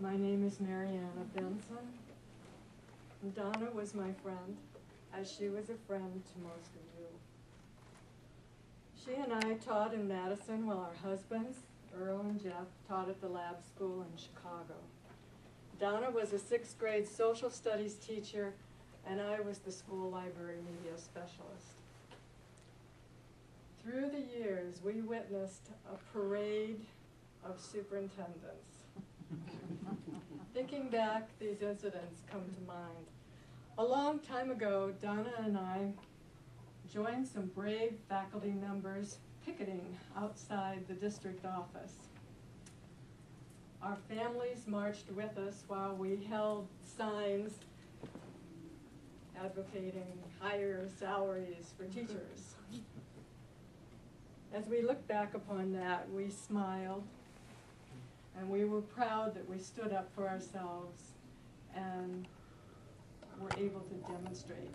My name is Mariana Benson. Donna was my friend, as she was a friend to most of you. She and I taught in Madison while our husbands, Earl and Jeff, taught at the lab school in Chicago. Donna was a 6th grade social studies teacher, and I was the school library media specialist. Through the years, we witnessed a parade of superintendents. Thinking back, these incidents come to mind. A long time ago, Donna and I joined some brave faculty members picketing outside the district office. Our families marched with us while we held signs advocating higher salaries for teachers. As we look back upon that, we smiled, and we were proud that we stood up for ourselves and were able to demonstrate.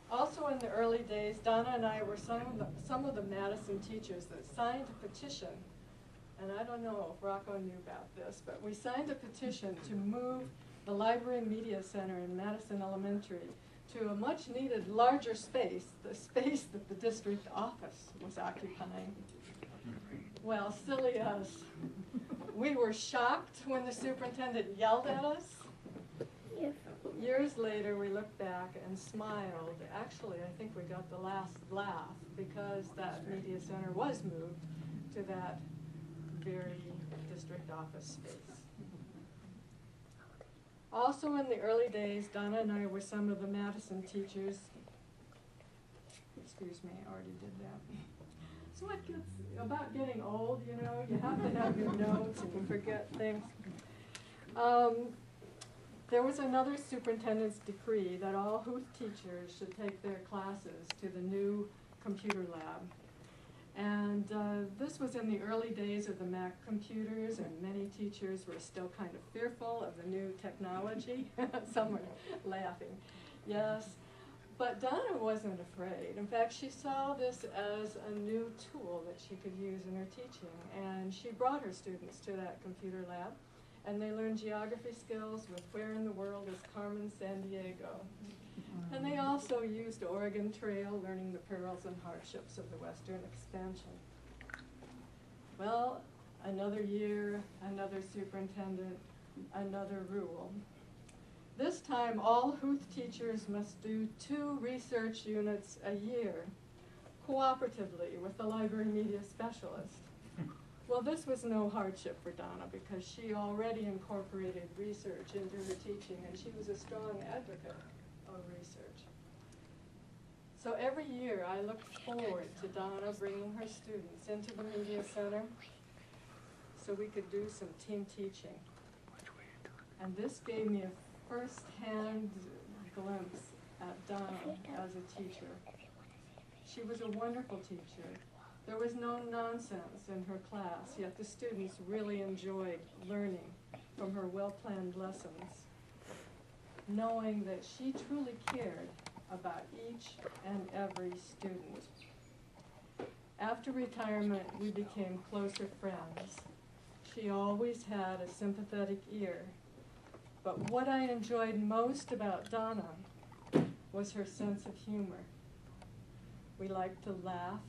Also in the early days, Donna and I were some of the Madison teachers that signed a petition, and I don't know if Rocco knew about this, but we signed a petition to move the Library Media Center in Madison Elementary to a much needed larger space, the space that the district office was occupying. Well, silly us. We were shocked when the superintendent yelled at us. Years later, we looked back and smiled. Actually, I think we got the last laugh because that media center was moved to that very district office space. Also in the early days, Donna and I were some of the Madison teachers. Excuse me, I already did that. So it gets about getting old, you know, you have to have your notes and you forget things. There was another superintendent's decree that all Huth teachers should take their classes to the new computer lab. And this was in the early days of the Mac computers, and many teachers were still kind of fearful of the new technology. Some were laughing. Yes, but Donna wasn't afraid. In fact, she saw this as a new tool that she could use in her teaching, and she brought her students to that computer lab, and they learned geography skills with Where in the World is Carmen Sandiego. And they also used Oregon Trail, learning the perils and hardships of the Western expansion. Well, another year, another superintendent, another rule. This time, all Huth teachers must do 2 research units a year, cooperatively with the library media specialist. Well, this was no hardship for Donna because she already incorporated research into her teaching, and she was a strong advocate of research. So every year I looked forward to Donna bringing her students into the media center so we could do some team teaching. And this gave me a first-hand glimpse at Donna as a teacher. She was a wonderful teacher. There was no nonsense in her class, yet the students really enjoyed learning from her well-planned lessons, knowing that she truly cared about each and every student. After retirement, we became closer friends. She always had a sympathetic ear, but what I enjoyed most about Donna was her sense of humor. We liked to laugh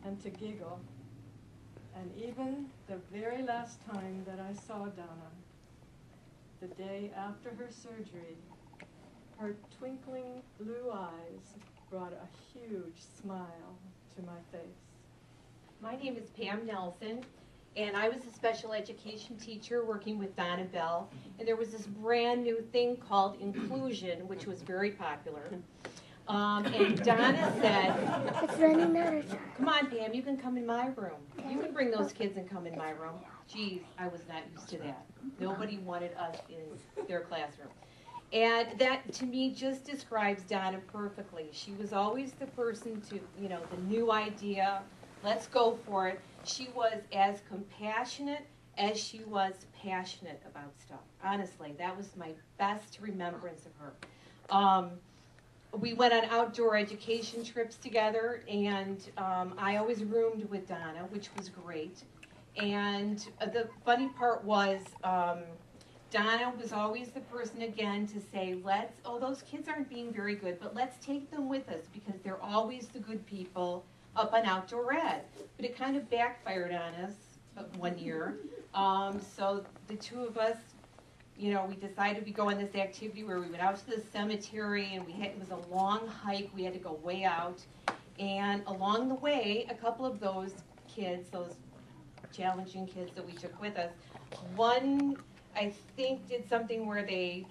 and to giggle, and even the very last time that I saw Donna, the day after her surgery, her twinkling blue eyes brought a huge smile to my face. My name is Pam Nelson, and I was a special education teacher working with Donna Bell, and there was this brand new thing called inclusion, which was very popular. And Donna said, It's running out of time. come on, Pam, you can come in my room. You can bring those kids and come in my room. Geez, I was not used to that. Nobody wanted us in their classroom. And that, to me, just describes Donna perfectly. She was always the person to, you know, the new idea, let's go for it. She was as compassionate as she was passionate about stuff. Honestly, that was my best remembrance of her. We went on outdoor education trips together, and I always roomed with Donna, which was great. And the funny part was, Donna was always the person again to say, those kids aren't being very good, but let's take them with us because they're always the good people up on outdoor ed. But it kind of backfired on us one year. So the two of us, we decided we'd go on this activity where we went out to the cemetery, and it was a long hike. We had to go way out. And along the way, a couple of those kids, those challenging kids that we took with us, one, I think, did something where they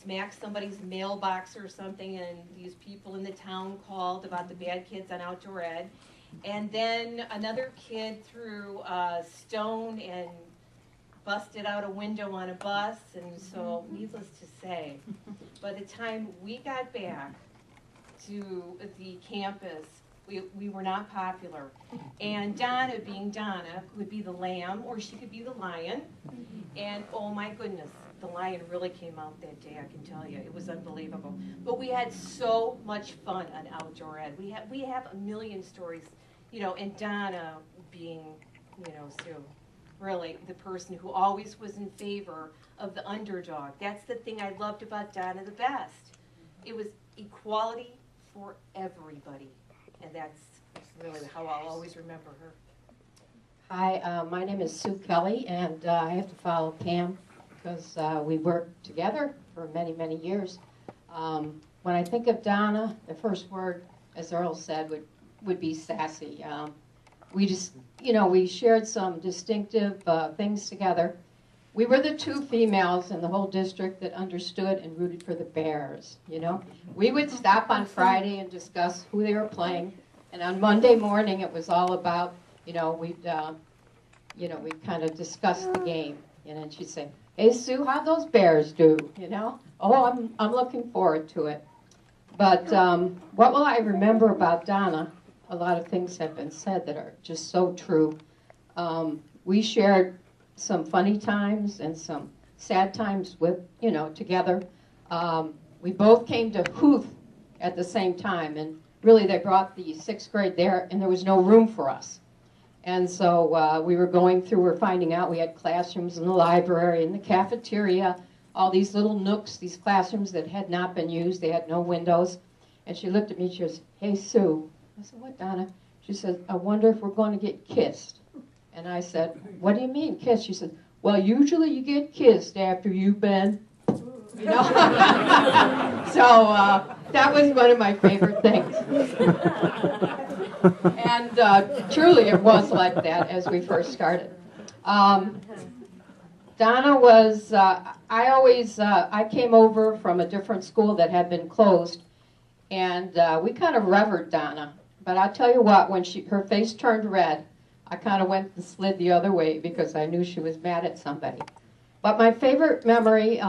smacked somebody's mailbox or something, and these people in the town called about the bad kids on outdoor ed. And then another kid threw a stone and busted out a window on a bus, and so needless to say, by the time we got back to the campus, we were not popular. And Donna, being Donna, could be the lamb or she could be the lion. And oh my goodness, the lion really came out that day, I can tell you. It was unbelievable. But we had so much fun on outdoor ed. We have a million stories, and Donna being, Sue, really the person who always was in favor of the underdog. That's the thing I loved about Donna the best. It was equality for everybody. And that's really how I'll always remember her. Hi, my name is Sue Kelly, and I have to follow Pam because we worked together for many, many years. When I think of Donna, the first word, as Earl said, would be sassy. We just, we shared some distinctive things together. We were the two females in the whole district that understood and rooted for the Bears, We would stop on Friday and discuss who they were playing, and on Monday morning it was all about, we'd kind of discuss the game, and she'd say, "Hey Sue, how'd those Bears do?" "Oh, I'm looking forward to it." But what will I remember about Donna? A lot of things have been said that are just so true. We shared some funny times and some sad times with, together. We both came to Huth at the same time, and really they brought the 6th grade there, and there was no room for us. And so we were finding out we had classrooms in the library, in the cafeteria, all these little nooks, these classrooms that had not been used, they had no windows. And she looked at me, she goes, "Hey Sue." I said, "What, Donna?" She said, "I wonder if we're going to get kissed." And I said, "What do you mean, kissed?" She said, "Well, usually you get kissed after you've been, So that was one of my favorite things. And truly it was like that as we first started. Donna was, I came over from a different school that had been closed, and we kind of revered Donna. But I'll tell you what, when her face turned red, I kind of went and slid the other way because I knew she was mad at somebody. But my favorite memory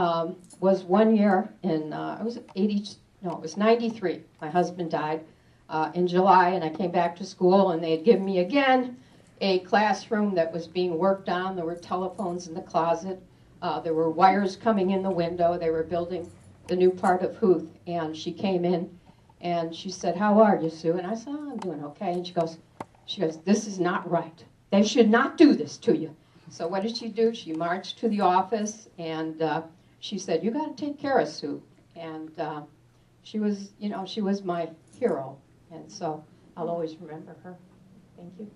was one year in, it was 93. My husband died in July, and I came back to school, and they had given me again a classroom that was being worked on. There were telephones in the closet. There were wires coming in the window. They were building the new part of Huth, and she came in, and she said, "How are you, Sue?" And I said, "Oh, I'm doing okay." And she goes, "This is not right. They should not do this to you." So what did she do? She marched to the office, and she said, "You got to take care of Sue." And she was my hero, and so I'll always remember her. Thank you.